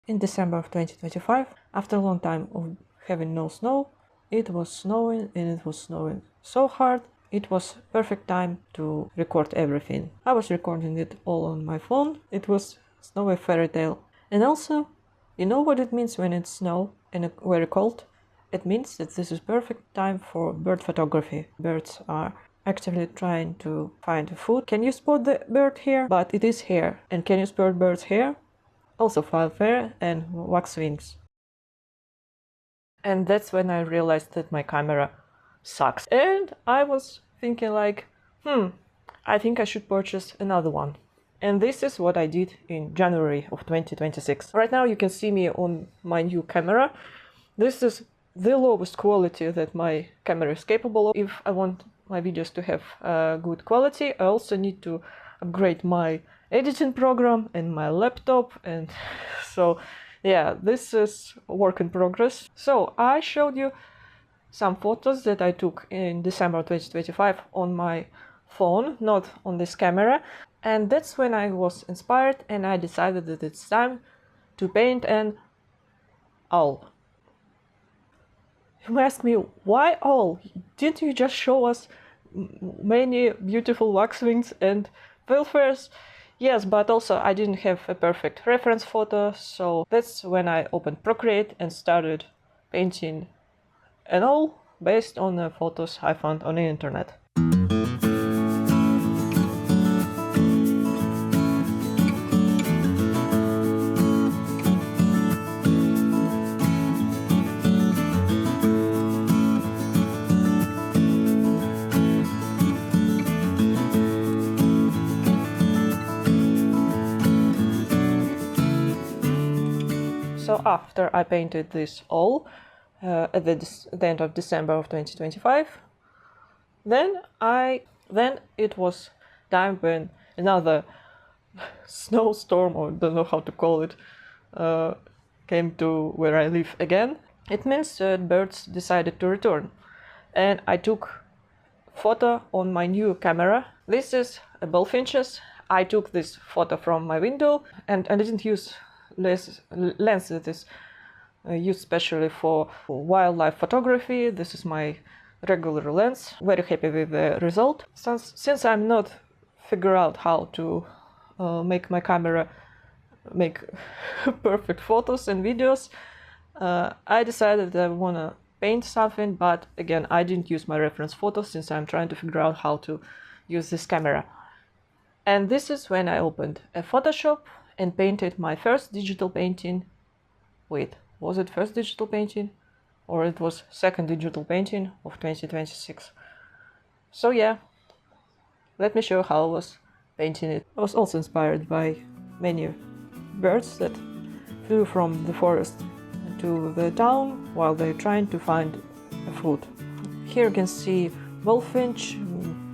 in December of 2025, after a long time of having no snow. It was snowing, and it was snowing so hard. It was perfect time to record everything. I was recording it all on my phone. It was snowy fairy tale. And also, you know what it means when it's snow and very cold? It means that this is perfect time for bird photography. Birds are actively trying to find food. Can you spot the bird here? But it is here. And can you spot birds here? Also filefare and wax wings. And that's when I realized that my camera sucks. And I was thinking like, I think I should purchase another one. And this is what I did in January of 2026. Right now you can see me on my new camera. This is the lowest quality that my camera is capable of. If I want my videos to have good quality, I also need to upgrade my editing program and my laptop. And so yeah, this is a work in progress. So I showed you some photos that I took in December 2025 on my phone, not on this camera. And that's when I was inspired and I decided that it's time to paint an owl. You may ask me, why owl? Didn't you just show us many beautiful waxwings and filfares? Yes, but also I didn't have a perfect reference photo, so that's when I opened Procreate and started painting an owl based on the photos I found on the internet. So after I painted this owl at the end of December of 2025, then it was time when another snowstorm, or don't know how to call it, came to where I live again. It means that birds decided to return, and I took photo on my new camera. This is a bullfinches. I took this photo from my window, and I didn't use lens that is used specially for wildlife photography. This is my regular lens. Very happy with the result. Since I'm not figure out how to make my camera make perfect photos and videos, I decided that I wanna paint something, but again, I didn't use my reference photos since I'm trying to figure out how to use this camera. And this is when I opened a Photoshop and painted my first digital painting. Wait, was it first digital painting? Or it was second digital painting of 2026? So yeah, let me show how I was painting it. I was also inspired by many birds that flew from the forest to the town while they're trying to find food. Here you can see bullfinch,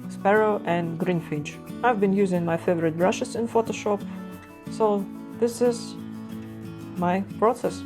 sparrow and greenfinch. I've been using my favorite brushes in Photoshop, so this is my process.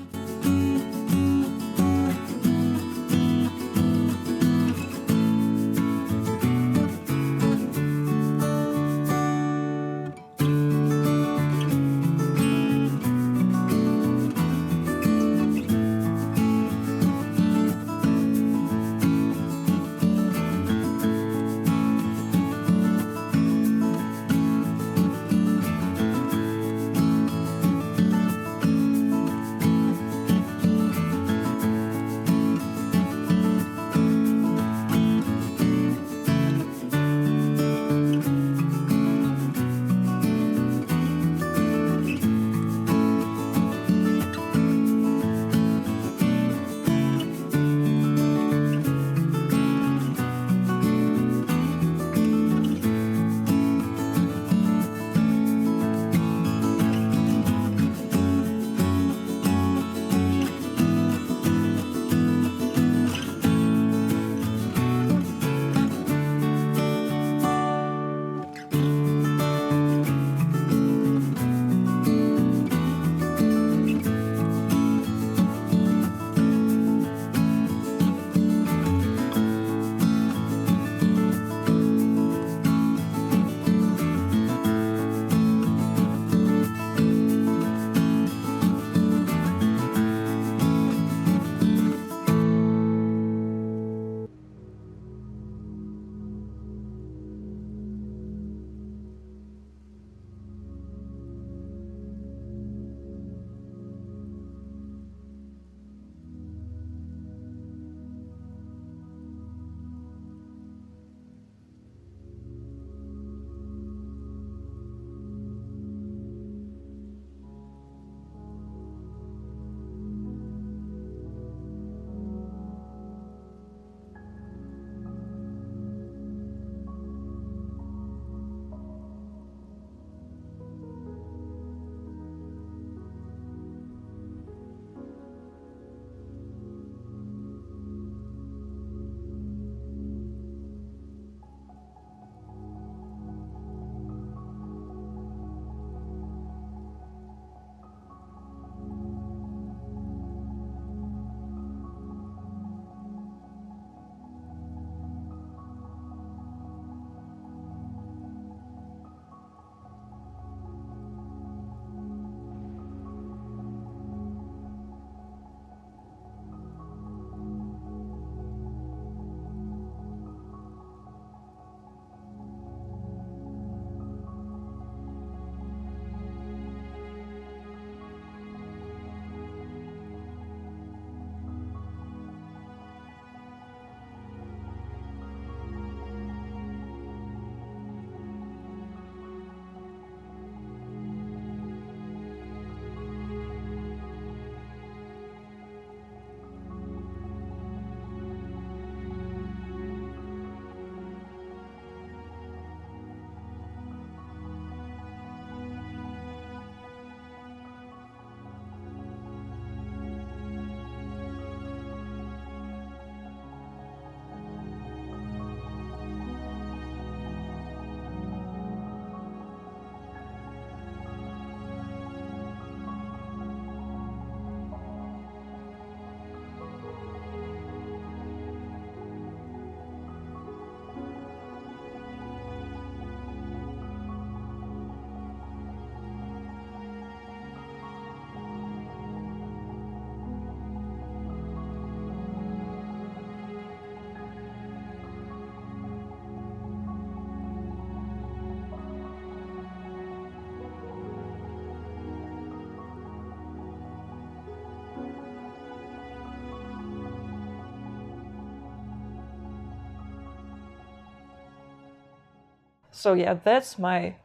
So yeah, that's my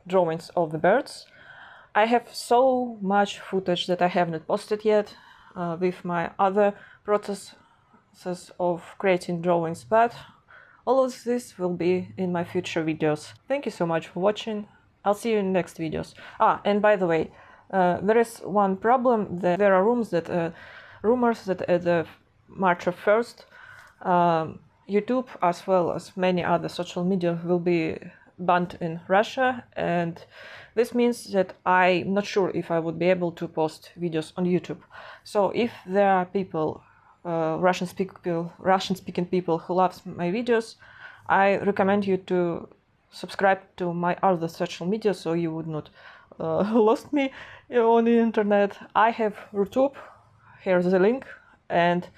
drawings of the birds. I have so much footage that I haven't posted yet with my other processes of creating drawings, but all of this will be in my future videos. Thank you so much for watching. I'll see you in next videos. And by the way, there is one problem. That there are rumors that at the March 1st, YouTube as well as many other social media will be banned in Russia, and this means that I'm not sure if I would be able to post videos on YouTube. So if there are people, Russian-speaking people who loves my videos, I recommend you to subscribe to my other social media so you would not lost me on the internet. I have YouTube, here's the link, and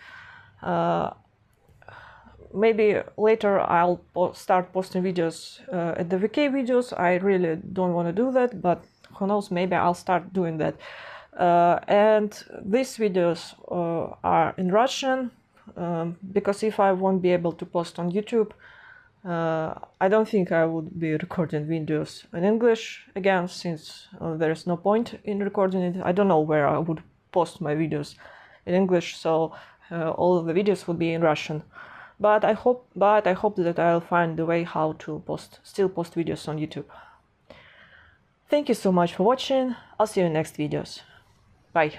maybe later I'll start posting videos at the VK videos. I really don't want to do that, but who knows, maybe I'll start doing that. And these videos are in Russian, because if I won't be able to post on YouTube, I don't think I would be recording videos in English again, since there is no point in recording it. I don't know where I would post my videos in English, so all of the videos will be in Russian. But I hope that I'll find a way how to still post videos on YouTube. Thank you so much for watching. I'll see you in next videos. Bye.